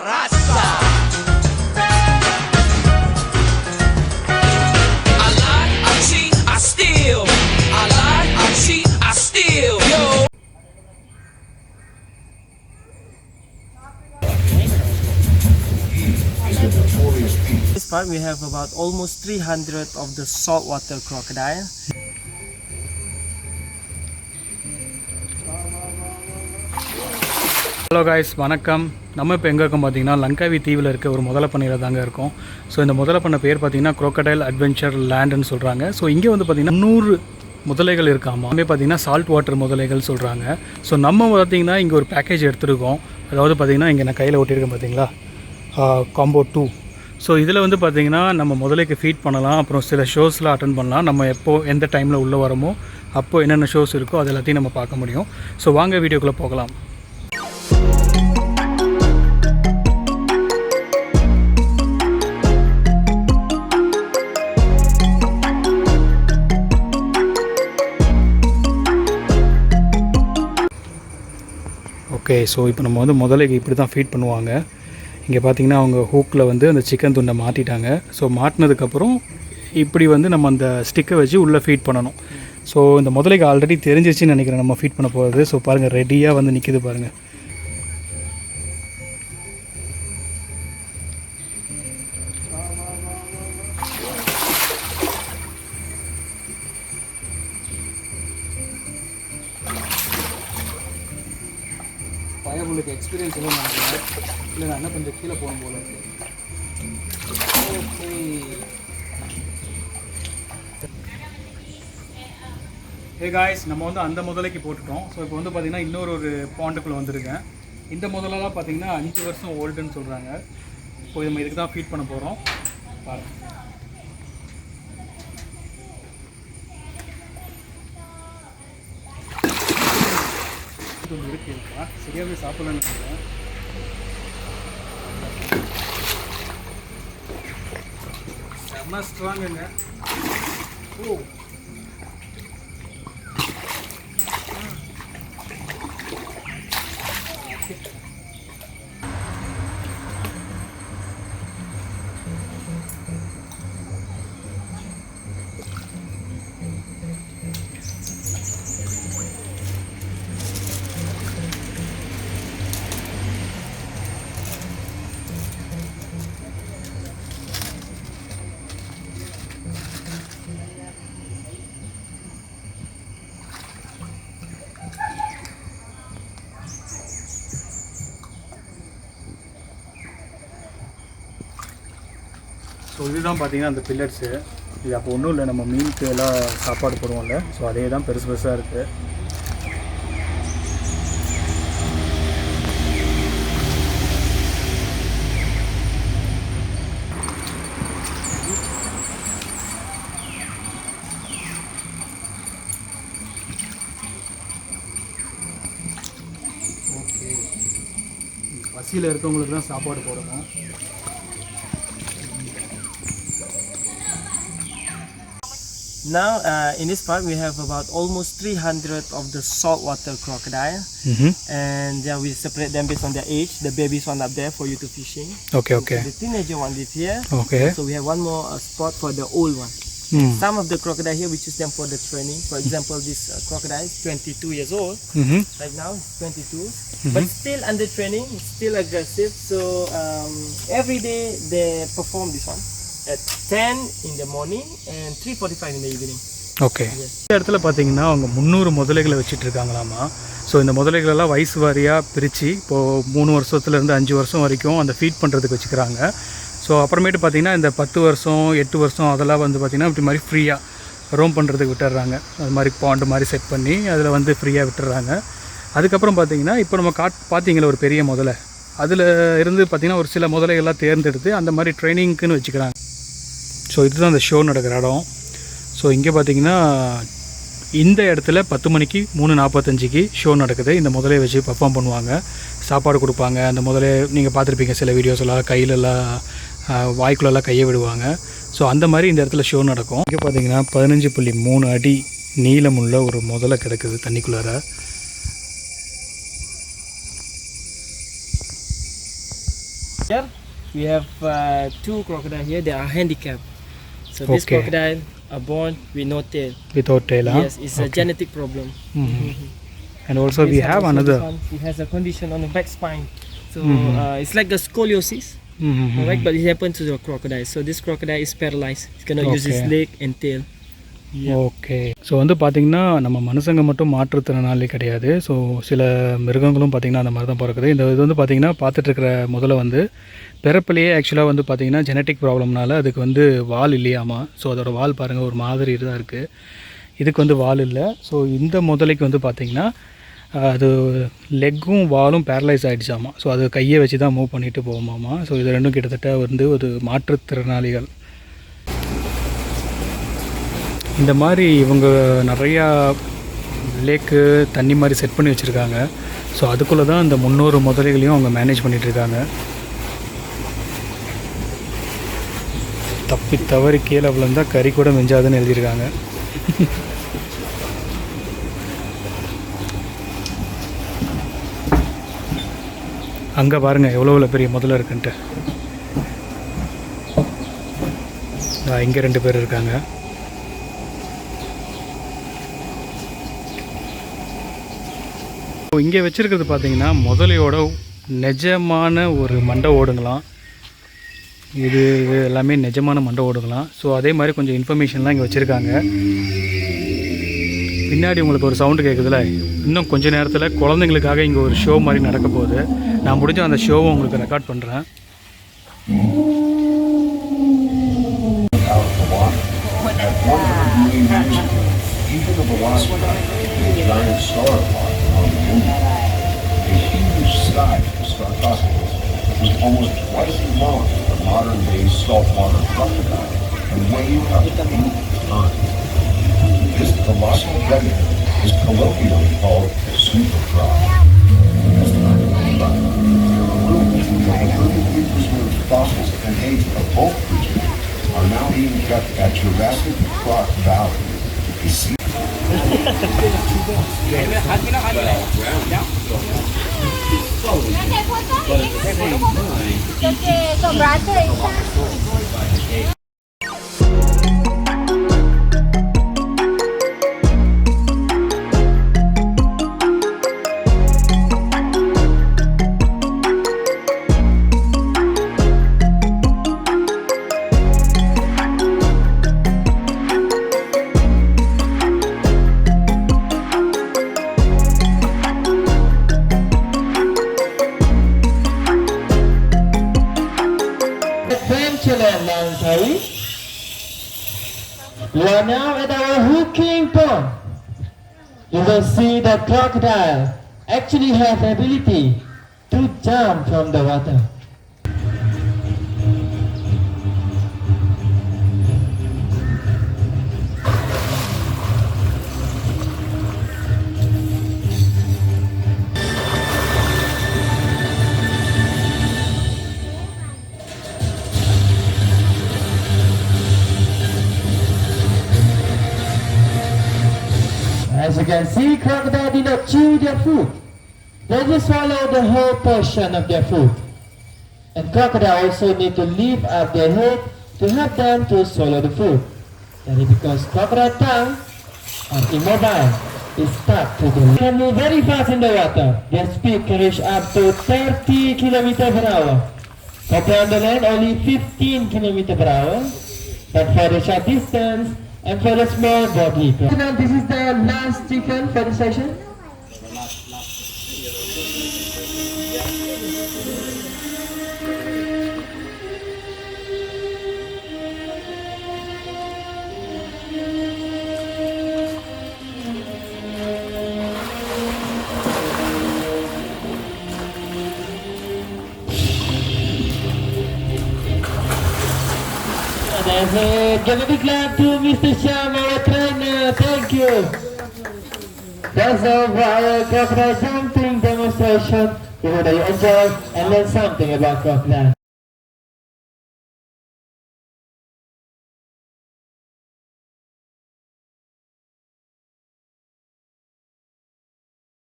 rasa. I lie, I cheat, I steal. I lie, I cheat, I steal. Yo. This part we have about almost 300 of the saltwater crocodile. Hello guys வணக்கம். நம்ம இப்போ எங்கே இருக்கோம் பார்த்தீங்கன்னா லங்காவி தீவில் இருக்க ஒரு முதலைப்பண்ணையில் தாங்க இருக்கோம். ஸோ இந்த முதலைப்பண்ணை பேர் பார்த்தீங்கன்னா Crocodile Adventurelandன்னு சொல்கிறாங்க. ஸோ இங்கே வந்து பார்த்திங்கன்னா 100 முதலைகள் இருக்காமா. அதுவே பார்த்திங்கன்னா சால்ட் வாட்டர் முதலைகள் சொல்கிறாங்க. ஸோ நம்ம பார்த்திங்கன்னா இங்கே ஒரு பேக்கேஜ் எடுத்துருக்கோம். அதாவது பார்த்திங்கன்னா இங்கே நான் கையில் ஓட்டியிருக்கேன் பார்த்தீங்களா, காம்போ 2. ஸோ இதில் வந்து பார்த்திங்கன்னா நம்ம முதலைக்கு ஃபீட் பண்ணலாம், அப்புறம் சில ஷோஸ்லாம் அட்டன் பண்ணலாம். நம்ம எப்போது எந்த டைமில் உள்ளே வரமோ அப்போது என்னென்ன ஷோஸ் இருக்கோ அது எல்லாத்தையும் நம்ம பார்க்க முடியும். ஸோ வாங்க வீடியோக்குள்ளே போகலாம். ஓகே, ஸோ இப்போ நம்ம வந்து முதலைக்கு இப்படி தான் ஃபீட் பண்ணுவாங்க. இங்கே பார்த்தீங்கன்னா அவங்க ஹூக்கில் வந்து அந்த சிக்கன் துண்டை மாட்டிட்டாங்க. ஸோ மாட்டினதுக்கப்புறம் இப்படி வந்து நம்ம அந்த ஸ்டிக்கை வச்சு உள்ளே ஃபீட் பண்ணணும். ஸோ இந்த முதலைக்கு ஆல்ரெடி தெரிஞ்சிச்சுன்னு நினைக்கிறேன் நம்ம ஃபீட் பண்ண போகிறது. ஸோ பாருங்கள், ரெடியாக வந்து நிற்கிது பாருங்கள். உங்களுக்கு எக்ஸ்பீரியன்ஸ் எல்லாம் நினைக்கிறேன். இல்லை நான் என்ன கொஞ்சம் கீழே போகணும் போல இருக்கு. ஓகே, ஹே காய்ஸ், நம்ம வந்து அந்த முதலைக்கு போட்டுட்டோம். ஸோ இப்போ வந்து பார்த்திங்கன்னா இன்னொரு பாண்டுக்குள்ளே வந்திருக்கேன். இந்த முதலெல்லாம் பார்த்திங்கன்னா 5 வருஷம் ஓல்டுன்னு சொல்கிறாங்க. இப்போ நம்ம இதுக்கு தான் ஃபீட் பண்ண போகிறோம். பாருங்கள், இருக்கு இருக்கா சரியாகவே சாப்பிடலன்னு நினைக்கிறேன். செம்ம ஸ்ட்ராங்குங்க. ஓ, ஸோ இதுதான் பார்த்தீங்கன்னா அந்த பில்லட்ஸு. இது அப்போ ஒன்றும் இல்லை, நம்ம மீனுக்கு எல்லாம் சாப்பாடு போடுவோம்ல, ஸோ அதே தான் பெருசு பெருசாக இருக்குது. ஓகே, பசியில் இருக்கவங்களுக்கு தான் சாப்பாடு போடணும். Now in this part we have about almost 300 of the saltwater crocodile. And yeah, we separate them based on their age. The babies one up there for you to fishing. Okay, okay. The teenager one live here. Okay. So we have one more spot for the old one. Some of the crocodile here we choose them for the training. For example, this crocodile is 22 years old. Right now it's 22, but still under training, still aggressive. So every day they perform this one at 10 in the morning and 3:45 in the evening. Okay, இந்த இடத்துல பார்த்தீங்கன்னா அவங்க 300 முதலைகளை வச்சுட்டு இருக்காங்களாமா. So இந்த முதலைகளெல்லாம் வயசு வாரியாக பிரித்து இப்போது 3 வருஷத்துலேருந்து 5 வருஷம் வரைக்கும் அந்த ஃபீட் பண்ணுறதுக்கு வச்சுக்கிறாங்க. ஸோ அப்புறமேட்டு பார்த்திங்கன்னா இந்த 10 வருஷம் 8 வருஷம் அதெல்லாம் வந்து பார்த்திங்கன்னா இப்படி மாதிரி ஃப்ரீயாக ரோம் பண்ணுறதுக்கு விட்டுறாங்க. அது மாதிரி பாண்டு மாதிரி செட் பண்ணி அதில் வந்து ஃப்ரீயாக விட்டுறாங்க. அதுக்கப்புறம் பார்த்திங்கன்னா இப்போ நம்ம பார்த்தீங்களா ஒரு பெரிய முதலை, அதில் இருந்து பார்த்திங்கன்னா ஒரு சில முதலைகள்லாம் தேர்ந்தெடுத்து அந்த மாதிரி ட்ரைனிங்க்குன்னு வச்சுக்கிறாங்க. ஸோ இதுதான் அந்த ஷோ நடக்கிற இடம். ஸோ இங்கே பார்த்திங்கன்னா இந்த இடத்துல 10 மணிக்கு 3:45க்கு ஷோ நடக்குது. இந்த முதலையை வச்சு பர்ஃபார்ம் பண்ணுவாங்க, சாப்பாடு கொடுப்பாங்க. அந்த முதலையை நீங்கள் பார்த்துருப்பீங்க சில வீடியோஸ்லாம், கையிலெல்லாம் வாய்க்குள்ளெல்லாம் கையை விடுவாங்க. ஸோ அந்த மாதிரி இந்த இடத்துல ஷோ நடக்கும். இங்கே பார்த்தீங்கன்னா 15.3 அடி நீளமுள்ள ஒரு முதலை கிடக்குது தண்ணிக்குள்ளார. Here we have two crocodiles here. They are handicapped. So this Okay. crocodile are born with no tail. Without tail, huh? Yes, it's a genetic problem. And also we This one have also, another. this one, he has a condition on the back spine. So it's like a scoliosis. Alright, but it happened to the crocodile. So this crocodile is paralyzed. He's gonna use his Okay. leg and tail. Okay so வந்து பார்த்திங்கன்னா நம்ம மனுஷங்க மட்டும் மாற்றுத்திறனாளி கிடையாது. So சில மிருகங்களும் பார்த்திங்கன்னா அந்த மாதிரி தான் பிறக்குது. இந்த இது வந்து பார்த்திங்கன்னா பார்த்துட்ருக்கிற முதல்ல வந்து பிறப்பிலேயே ஆக்சுவலாக வந்து பார்த்திங்கன்னா ஜெனட்டிக் ப்ராப்ளம்னால அதுக்கு வந்து வால் இல்லையாமா. ஸோ அதோடய வால் பாருங்கள் ஒரு மாதிரி தான் இருக்குது. இதுக்கு வந்து வால் இல்லை. ஸோ இந்த முதலைக்கு வந்து பார்த்திங்கன்னா அது லெக்கும் வாலும் பேரலைஸ் ஆகிடுச்சாமா. ஸோ அது கையை வச்சு தான் மூவ் பண்ணிட்டு போகுமாமா. ஸோ இது ரெண்டும் கிட்டத்தட்ட வந்து ஒரு மாற்றுத்திறனாளிகள். இந்த மாதிரி இவங்க நிறையா லேக்கு தண்ணி மாதிரி செட் பண்ணி வச்சுருக்காங்க. ஸோ அதுக்குள்ளே தான் இந்த 300 முதலைகளையும் அவங்க மேனேஜ் பண்ணிகிட்ருக்காங்க. தப்பி தவறி கீழே விழுந்தால் கறி கூட மிஞ்சாதுன்னு எழுதியிருக்காங்க. அங்கே பாருங்கள் எவ்வளோ பெரிய முதல்ல இருக்குன்ட்டு. இங்கே 2 பேர் இருக்காங்க. இங்கே வச்சுருக்கிறது பார்த்திங்கன்னா முதலையோட நிஜமான ஒரு மண்டை ஓடுங்களாம். இது எல்லாமே நிஜமான மண்டை ஓடுங்களாம். ஸோ அதே மாதிரி கொஞ்சம் இன்ஃபர்மேஷன்லாம் இங்கே வச்சுருக்காங்க. பின்னாடி உங்களுக்கு ஒரு சவுண்டு கேட்குதுல, இன்னும் கொஞ்சம் நேரத்தில் குழந்தைங்களுக்காக இங்கே ஒரு ஷோ மாதிரி நடக்க போகுது. நான் முடிஞ்ச அந்த ஷோவை உங்களுக்கு ரெக்கார்ட் பண்ணுறேன். Almost twice as long as the modern-day saltwater crocodile and weighed up to 8 tons. This colossal predator is colloquially called a super croc. As time goes by, there are rumors that the perfectly preserved fossils and eggs of both creatures are now being kept at Jurassic Park Valley. Okay, so brother is Adventureland, Langkawi. We are now at our hooking pond. You will see the crocodile actually have the ability to jump from the water. As you can see, crocodile did not chew their food. They just swallow the whole portion of their food. And crocodile also need to lift up their head to help them to swallow the food. That is because crocodile tongue are immobile. It's stuck to the They can move very fast in the water. Their speed can reach up to 30 km per hour. Crocodile on the land only 15 km per hour. But for the short distance, and for the small body. This is the last chicken for the session. Give a big clap to Mr. Sham, our trainer. Thank you. That's all for our crocodile jumping demonstration. We hope that you enjoy and learn something about crocodile.